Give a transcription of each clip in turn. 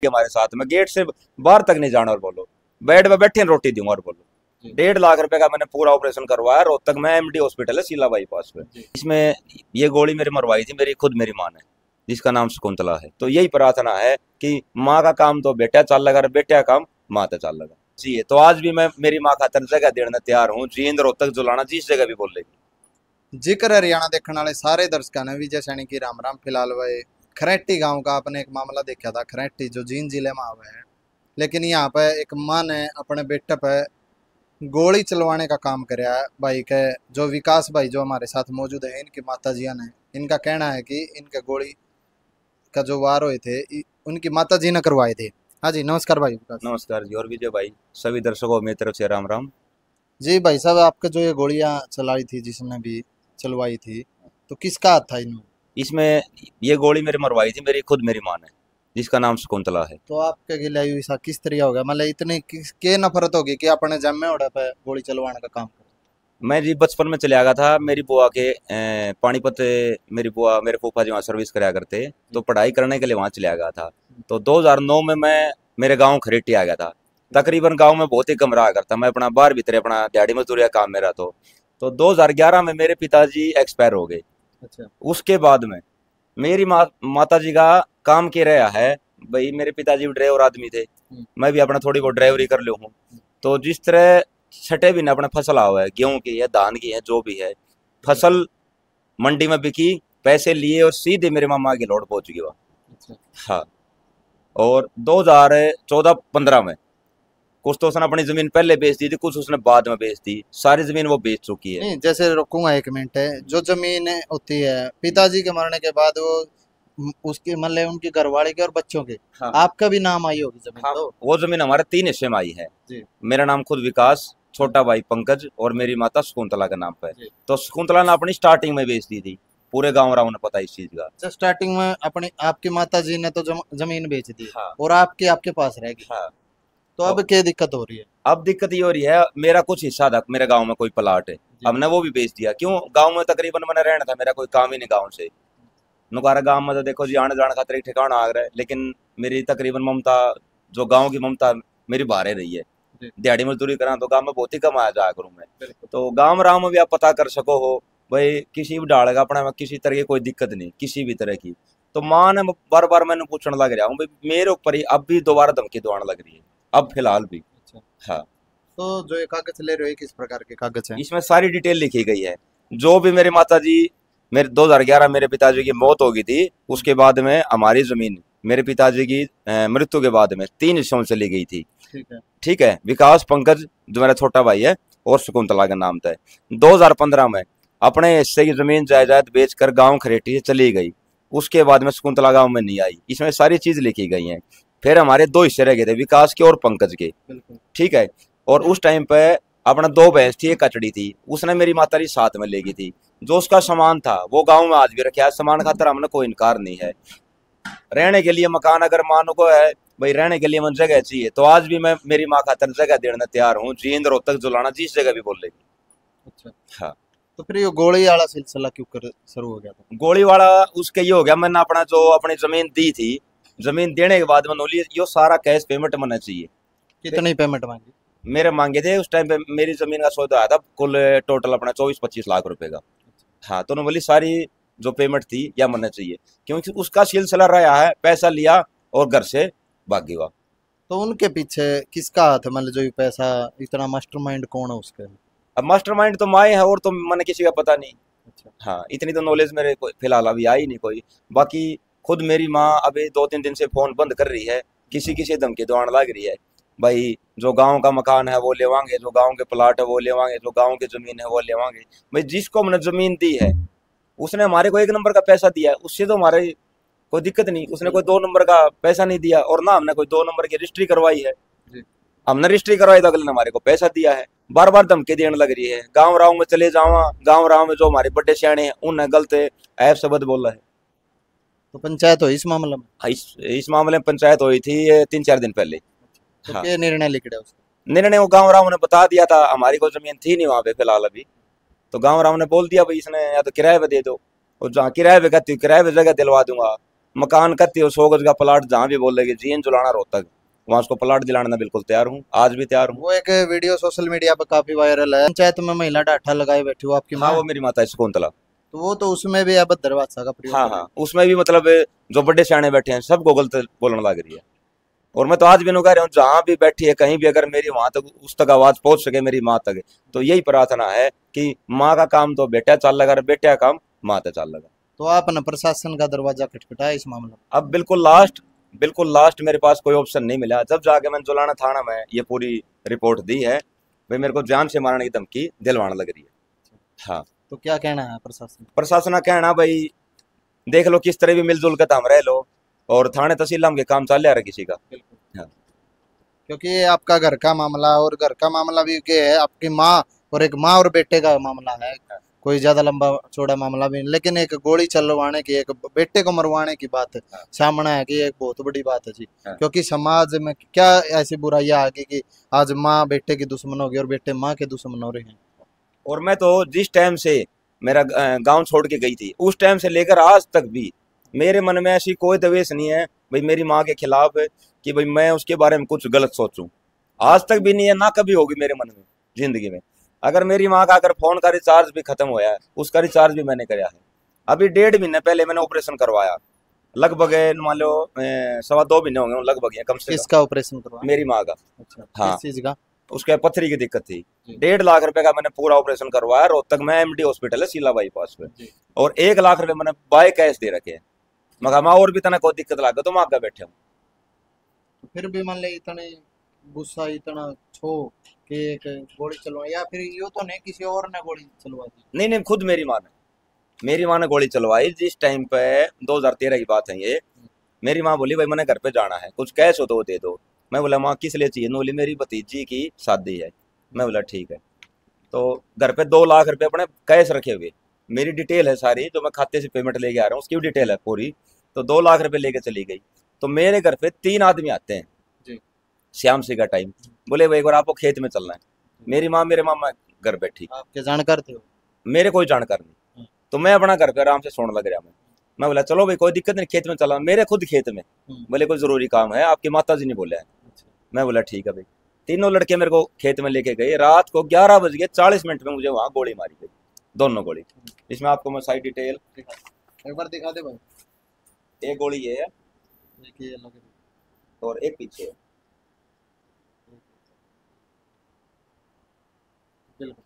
हमारे साथ में गेट से बाहर तक नहीं जाना और बोलो बेड पे बैठे रोटी दूंगा और बोलो 1.5 लाख रुपए का मैंने पूरा ऑपरेशन करवाया रोहतक में एमडी हॉस्पिटल है सीला बाईपास पे। इसमें ये गोली मेरी मरवाई थी मेरी माँ ने जिसका नाम शकुंतला है। तो यही प्रार्थना है कि माँ का काम तो बेटा चल लगा बेटा का काम माँ तो चल लगा जी। तो आज भी मैं मेरी माँ खातर जगह देने तैयार हूँ जींद रोहतक जुलाना जिस जगह भी बोलेगी। जिक्र हरियाणा देखने वाले सारे दर्शकों ने विजय सैनी की राम राम। फिलहाल वह खरेटी गांव का आपने एक मामला देखा था, खरेटी जो जींद जिले में आवा है। लेकिन यहाँ पे एक माँ ने अपने बेटे पे गोली चलवाने का काम कराया है। भाई के जो विकास भाई जो हमारे साथ मौजूद है, इनकी माता जिया ने, इनका कहना है कि इनके गोली का जो वार हुए थे उनकी माता जी ने करवाए थे। हाँ जी, नमस्कार भाई। नमस्कार जी। और विजय भाई सभी दर्शकों मेरी तरफ से राम राम जी। भाई साहब, आपके जो ये गोलियां चलाई थी, जिसने भी चलवाई थी, तो किसका हाथ था इनमें? इसमें ये गोली मेरी मरवाई थी मेरी माँ ने जिसका नाम शकुंतला है। तो आपके गिलाई हुई सा किस तरह होगा? मतलब इतनी के नफरत होगी कि अपने जम्मे उड़ा पे गोली चलवाने का काम करे? मैं जी बचपन में चले गया था मेरी बुआ के पानीपत। मेरी बुआ मेरे फूफा जी वहाँ सर्विस कराया करते तो पढ़ाई करने के लिए वहाँ चले गया था। तो 2009 में मैं मेरे गांव खरेटी आ गया था। तकरीबन गांव में बहुत ही कम रहा करता मैं अपना बाहर भीतर अपना दिहाड़ी मजदूरी का काम मेरा। तो 2011 में मेरे पिताजी एक्सपायर हो गए। अच्छा। उसके बाद में मेरी माता जी का काम क्या रहा है भाई। मेरे पिताजी भी ड्राइवर आदमी थे, मैं भी अपना थोड़ी बहुत ड्राइवरी कर लूँ हूँ। तो जिस तरह छठे भी ने अपना फसल हुआ है, गेहूं की है धान की है जो भी है, फसल मंडी में बिकी, पैसे लिए और सीधे मेरे मामा की लोड पहुंच गई वहाँ। हाँ। और 2014-15 में कुछ तो उसने अपनी जमीन पहले बेच दी थी, कुछ उसने बाद में बेच दी, सारी जमीन वो बेच चुकी है। नहीं, जैसे रोकूंगा एक मिनट है। जो जमीन होती है पिताजी के मरने के बाद वो उसके मतलब उनकी घरवाली के और बच्चों के, हाँ। आपका भी नाम आई होगी जमीन। हाँ, तो वो जमीन हमारे 3 हिस्से में आई है जी। मेरा नाम खुद विकास, छोटा भाई पंकज और मेरी माता शकुंतला के नाम पे। तो शकुंतला ने अपनी स्टार्टिंग में बेच दी थी, पूरे गांव राव ने पता इस चीज का। अच्छा, स्टार्टिंग में अपनी आपकी माता जी ने तो जमीन बेच दी। हाँ। और आपके पास रह गई। हाँ। तो अब क्या दिक्कत हो रही है? अब दिक्कत ये हो रही है, मेरा कुछ हिस्सा था मेरे गांव में कोई प्लाट है, हमने वो भी बेच दिया। क्यों? गांव में तकरीबन मैंने रहना था, मेरा कोई काम ही नहीं गांव से। नुकारा गांव में तो देखो जी आने जाने खातिर ठिकाना आ रहा है, लेकिन मेरी तकरीबन ममता जो गांव की ममता मेरी बाहर रही है। दिहाड़ी मजदूरी करा तो गांव में बहुत ही कम आया जाया करूँ मैं। तो गांव राव में भी आप पता कर सको हो भाई, किसी भी डालेगा अपना में किसी तरह की कोई दिक्कत नहीं किसी भी तरह की। तो माँ ने बार बार मैंने पूछने लग रहा हूँ भाई मेरे ऊपर ही अब भी दोबारा धमकी दौड़ने लग रही है, अब फिलहाल भी। हाँ। तो जो ये कागज ले रहे हो किस प्रकार के कागज हैं? इसमें सारी डिटेल लिखी गई है। जो भी मेरी माता जी मेरे 2011 मेरे पिताजी की मौत हो गई थी, उसके बाद में हमारी जमीन मेरे पिताजी की मृत्यु के बाद में 3 हिस्सों से ली गई थी। ठीक है। विकास, पंकज जो मेरा छोटा भाई है और शकुंतला का नाम था। 2015 में अपने हिस्से की जमीन जायदाद बेचकर गांव खरेटी से चली गई। उसके बाद में शकुंतला गांव में नहीं आई। इसमें सारी चीज लिखी गई हैं। फिर हमारे 2 हिस्से रह गए थे, विकास के और पंकज के। ठीक है। और उस टाइम पे अपना 2 भैंस थी, एक कचड़ी थी, उसने मेरी माता जी साथ में ले गई थी। जो उसका सामान था वो गांव में आज भी रखा है। सामान खातर हमने कोई इनकार नहीं है। रहने के लिए मकान अगर मानो को है भाई, रहने के लिए मन जगह चाहिए, तो आज भी मैं मेरी माँ खातर जगह देने तैयार हूँ जींद रोहतक जुलाना जिस जगह भी बोलेगी। अच्छा। हाँ। तो फिर ये गोली वाला सिलसिला क्यों कर शुरू हो गया था? गोली वाला उसके ये हो गया, मैंने अपना जो अपनी जमीन दी थी, जमीन देने के बाद मनोली यो सारा कैश पेमेंट होना चाहिए। कितनी पेमेंट मांगी? मेरे मांगे थे उस टाइम पे, मेरी जमीन का सौदा आया था कुल टोटल अपना 24-25 लाख रुपए का। हाँ। तो उन्होंने बोली सारी जो पेमेंट थी या मनना चाहिए, क्योंकि उसका सिलसिला रहा है, पैसा लिया और घर से भाग गया। तो उनके पीछे किसका हाथ है? मतलब जो ये पैसा इतना मास्टरमाइंड कौन है उसके? अब मास्टरमाइंड तो माए है और तो मैंने किसी का पता नहीं। अच्छा। हाँ, इतनी तो नॉलेज मेरे फिलहाल अभी आई नहीं कोई। बाकी खुद मेरी माँ अभी 2-3 दिन से फोन बंद कर रही है, किसी किसी धमकी दौड़ लग रही है भाई, जो गांव का मकान है वो लेवांगे, जो गांव के प्लाट है वो लेवांगे, जो गांव की जमीन है वो लेवांगे। भाई जिसको हमने जमीन दी है उसने हमारे को 1 नंबर का पैसा दिया है, उससे तो हमारे कोई दिक्कत नहीं। उसने कोई 2 नंबर का पैसा नहीं दिया, और ना हमने कोई 2 नंबर की रजिस्ट्री करवाई है। हमने रजिस्ट्री करवाई तो अगले ने हमारे को पैसा दिया है। बार बार धमकी देने लग रही है, गांव राव में चले जावा, गांव राव में जो हमारे बड़े सियाणे हैं उन्हें गलत ऐप शब्द बोला है। तो पंचायत हो इस मामले में? इस मामले में पंचायत हुई थी 3-4 दिन पहले। तो हाँ। क्या निर्णय लिख रहे उसका? निर्णय वो गांव राव ने बता दिया था, हमारी कोई जमीन थी नहीं वहां पे फिलहाल अभी। तो गांव राव ने बोल दिया भाई इसने या तो किराए पे दे दो, और जहाँ किराए पे कहती किराए पे जगह दिलवा दूंगा। मकान कत्ती हो 100 गज का प्लाट जहाँ भी बोलेगी जीन जुलाना रोहतक, वहाँ उसको प्लाट दिलाने में बिल्कुल तैयार हूँ, आज भी तैयार हूँ। वो एक वीडियो सोशल मीडिया पर काफी वायरल है, पंचायत में महिला डाठा लगाए बैठी हो आपकी हाँ माँ। वो मेरी माता है शकुंतला। तो वो तो उसमें भी अभद्र भाषा का प्रयोग हाँ कर रही हाँ, उसमें भी मतलब जो बड़े सियाने बैठे हैं सबको गलत बोलने लग रही है। और मैं तो आज भी कह रहा हूँ जहां भी बैठी है कहीं भी अगर मेरी वहां तक उस तक आवाज पहुंच सके मेरी माँ तक, तो यही प्रार्थना है कि माँ का काम तो बेटा चल लगा और बेटे का काम माँ तक चल लगा। तो आपने प्रशासन का दरवाजा खटखटाया इस मामले में? अब बिल्कुल लास्ट मेरे पास कोई ऑप्शन नहीं मिला, जब जाके मैंने जुलाना थाना में ये पूरी रिपोर्ट दी है, भाई मेरे को जान से मारने की धमकी दिलवाने लग रही है। हाँ, तो क्या कहना है प्रशासन? प्रशासन का कहना भाई देख लो किस तरह भी मिलजुल के हम रह लो, और थाने तहसील हम के काम चल रहा है किसी का। हाँ। क्योंकि ये आपका घर का मामला, और घर का मामला भी क्या है, आपकी माँ और एक माँ और बेटे का मामला है, कोई ज्यादा लंबा चौड़ा मामला भी नहीं। लेकिन एक गोली चलवाने की, एक बेटे को मरवाने की बात सामने है कि एक बहुत बड़ी बात है जी। क्योंकि समाज में क्या ऐसी बुराइयां आ गई कि आज माँ बेटे की दुश्मन होगी और बेटे माँ के दुश्मन हो रहे हैं। और मैं तो जिस टाइम से मेरा गांव छोड़ के गई थी उस टाइम से लेकर आज तक भी मेरे मन में ऐसी कोई दवेश नहीं है भाई मेरी माँ के खिलाफ कि भाई मैं उसके बारे में कुछ गलत सोचूं, आज तक भी नहीं है, ना कभी होगी मेरे मन में जिंदगी में। अगर मेरी माँ का अगर फोन का रिचार्ज भी खत्म होया है उसका रिचार्ज भी मैंने कराया है। अभी 1.5 महीने पहले मैंने ऑपरेशन करवाया, लगभग मान लो 2.25 महीने होंगे लगभग, कम से कम। किसका ऑपरेशन करवाया? मेरी माँ का। अच्छा, हाँ, किस चीज का? उसके पथरी की दिक्कत थी, 1.5 लाख रुपए का मैंने पूरा ऑपरेशन करवाया रोहतक में एमडी हॉस्पिटल है शीला बाईपास पे, और 1 लाख रुपए मैंने बाय कैश दे रखे हैं। मगर मैं और भी तना कोई दिक्कत लगा तो मैं आगे बैठे हूँ। तो फिर भी मान ले इतने गुस्सा इतना छो कि एक गोली चलवा, या फिर यो तो नहीं किसी और ने गोली चलवा दी? नहीं नहीं, खुद मेरी माँ ने गोली चलवाई जिस टाइम पे 2013 की बात है ये। मेरी माँ बोली भाई मैंने घर पे जाना है, कुछ कैश हो तो वो दे दो। मैं बोला माँ किस लिए चाहिए? बोली मेरी भतीजी की शादी है। मैं बोला ठीक है। तो घर पे 2 लाख रुपए अपने कैश रखे हुए, मेरी डिटेल है सारी, जो मैं खाते से पेमेंट लेके आ रहा हूँ उसकी भी डिटेल है पूरी। तो 2 लाख रुपए लेके चली गई। तो मेरे घर पे 3 आदमी आते हैं जी। शाम से का टाइम, बोले भाई एक बार आपको खेत में चलना है। मेरी माँ मेरे मामा घर बैठी, आपके जानकार थे वो? मेरे कोई जानकार नहीं। तो मैं अपना घर पे आराम से सोने लग रहा। मैं बोला चलो भाई कोई दिक्कत नहीं, खेत में चला, मेरे खुद खेत में। बोले कोई जरूरी काम है, आपकी माता जी ने बोला है। मैं बोला ठीक है भाई। तीनों लड़के मेरे को खेत में लेके गए, रात को 11 बज गए 40 मिनट में मुझे वहां गोली मारी गई, दोनों गोली। इसमें आपको मैं साइड डिटेल एक बार दिखा दे भाई। एक गोली ये है एक ये लगे, और एक पीछे है। बिल्कुल।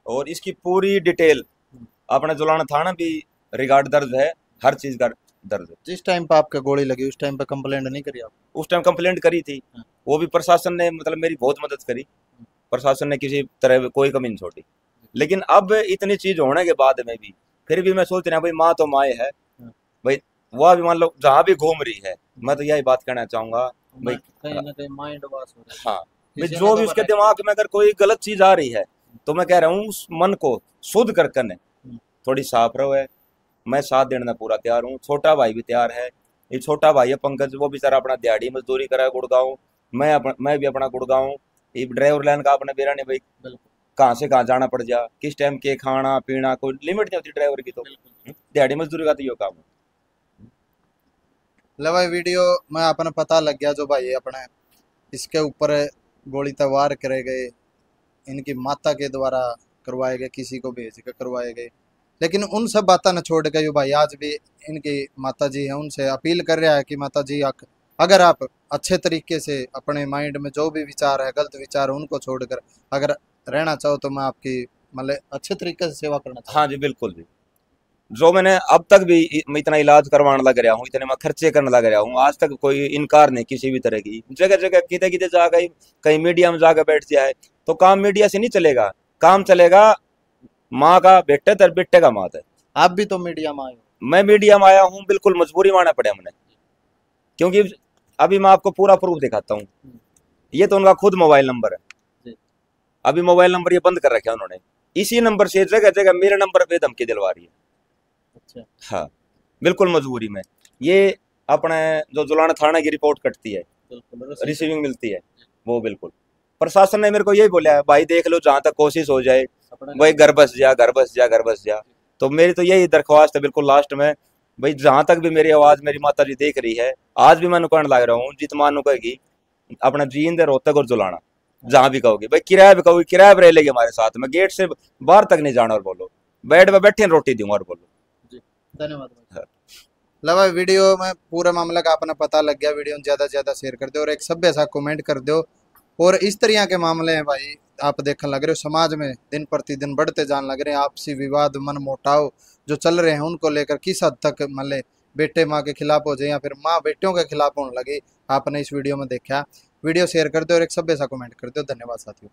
और इसकी पूरी डिटेल अपने जुलाना थाना भी रिकॉर्ड दर्ज है, हर चीज का दर्ज है। जिस टाइम पे आपका गोली लगी उस टाइम पे कंप्लेंट नहीं करी आप? उस टाइम कंप्लेंट करी थी, वो भी प्रशासन ने मतलब मेरी बहुत मदद करी, प्रशासन ने किसी तरह कोई कमी नहीं छोड़ी। लेकिन अब इतनी चीज होने के बाद में भी फिर भी मैं सोच रहा भाई माँ तो माँ है भाई, वो भी मान लो जहाँ भी घूम रही है। मैं तो यही बात कहना चाहूंगा भाई, कहीं ना कहीं माइंड वॉश हो रहा है। हाँ भाई, जो भी उसके दिमाग में अगर कोई गलत चीज आ रही है तो मैं कह रहा हूँ उस मन को शुद्ध करके थोड़ी साफ रहो। मैं साथ देने में पूरा तैयार हूँ, छोटा भाई भी तैयार है। ये छोटा भाई है पंकज, वो बेचारा अपना दिहाड़ी मजदूरी करा है गुड़गांव, मैं भी अपना गुड़गांव। ये ड्राइवर लाइन का आपने बेरा नहीं भाई, कहाँ से कहाँ जाना पड़ जा, किस टाइम के खाना पीना कोई लिमिट नहीं होती ड्राइवर की, तो दिहाड़ी मजदूरी का तो ये काम है। ले भाई वीडियो में अपने पता लग गया जो भाई अपने इसके ऊपर गोली तवार करे गए, इनकी माता के द्वारा करवाए गए, किसी को भेज कर करवाए गए। लेकिन उन सब बातों ने छोड़ के जो भाई आज भी इनकी माता जी है उनसे अपील कर रहा है कि माता जी अगर आप अच्छे तरीके से अपने माइंड में जो भी विचार है गलत विचार उनको छोड़कर अगर रहना चाहो तो मैं आपकी मतलब अच्छे तरीके से सेवा करना चाहूँ। हाँ जी बिल्कुल जी, जो मैंने अब तक भी मैं इतना इलाज करवाने लग रहा हूँ, इतने मैं खर्चे करने लग रहा हूँ, आज तक कोई इनकार नहीं किसी भी तरह की। जगह जगह किते किते जाकर कहीं मीडिया में जाकर बैठ जाए तो काम मीडिया से नहीं चलेगा, काम चलेगा माँ का बेटे तर बेटे का माँ है। आप भी तो मीडिया में आए हो? मैं मीडिया में आया हूँ, बिल्कुल मजबूरी माना पड़े हमने, क्योंकि अभी मैं आपको पूरा प्रूफ दिखाता हूँ। ये तो उनका खुद मोबाइल नंबर है, अभी मोबाइल नंबर ये बंद कर रखे उन्होंने, इसी नंबर से जगह जगह मेरे नंबर पे धमकी दिलवा रही है। अच्छा। हाँ बिल्कुल मजबूरी में। ये अपने जो जुलाना थाना की रिपोर्ट कटती है, रिसीविंग मिलती है, वो बिल्कुल प्रशासन ने मेरे को यही बोला है भाई देख लो जहां तक कोशिश हो जाए, भाई घर बस जा घर बस जा घर बस जा। तो मेरी तो यही दरख्वास्त है बिल्कुल लास्ट में भाई जहां तक भी मेरी आवाज मेरी माता जी देख रही है, आज भी मैं कहने लग रहा हूँ, जित मान कहेगी अपना जींद रोहतक और जुलाना, जहां भी कहोगी भाई, किराया भी कहोगी, किराया भी रह लेगी हमारे साथ में, गेट से बाहर तक नहीं जाना, और बोलो बेड पे बैठे रोटी दूंगा, और बोलो। जी धन्यवाद भाई। हाँ। लो भाई वीडियो में पूरा मामला का अपना पता लग गया, वीडियो ज्यादा से ज्यादा शेयर कर दो और एक सभ्य सा कमेंट कर दो। और इस तरह के मामले हैं भाई, आप देखने लग रहे हो समाज में दिन प्रतिदिन बढ़ते जाने लग रहे हैं, आपसी विवाद मन मोटाव जो चल रहे हैं उनको लेकर किस हद तक मतलब बेटे माँ के खिलाफ हो जाए या फिर माँ बेटियों के खिलाफ होने लगे, आपने इस वीडियो में देखा। वीडियो शेयर कर दो और एक सभ्य सा कमेंट कर दो। धन्यवाद साथियों।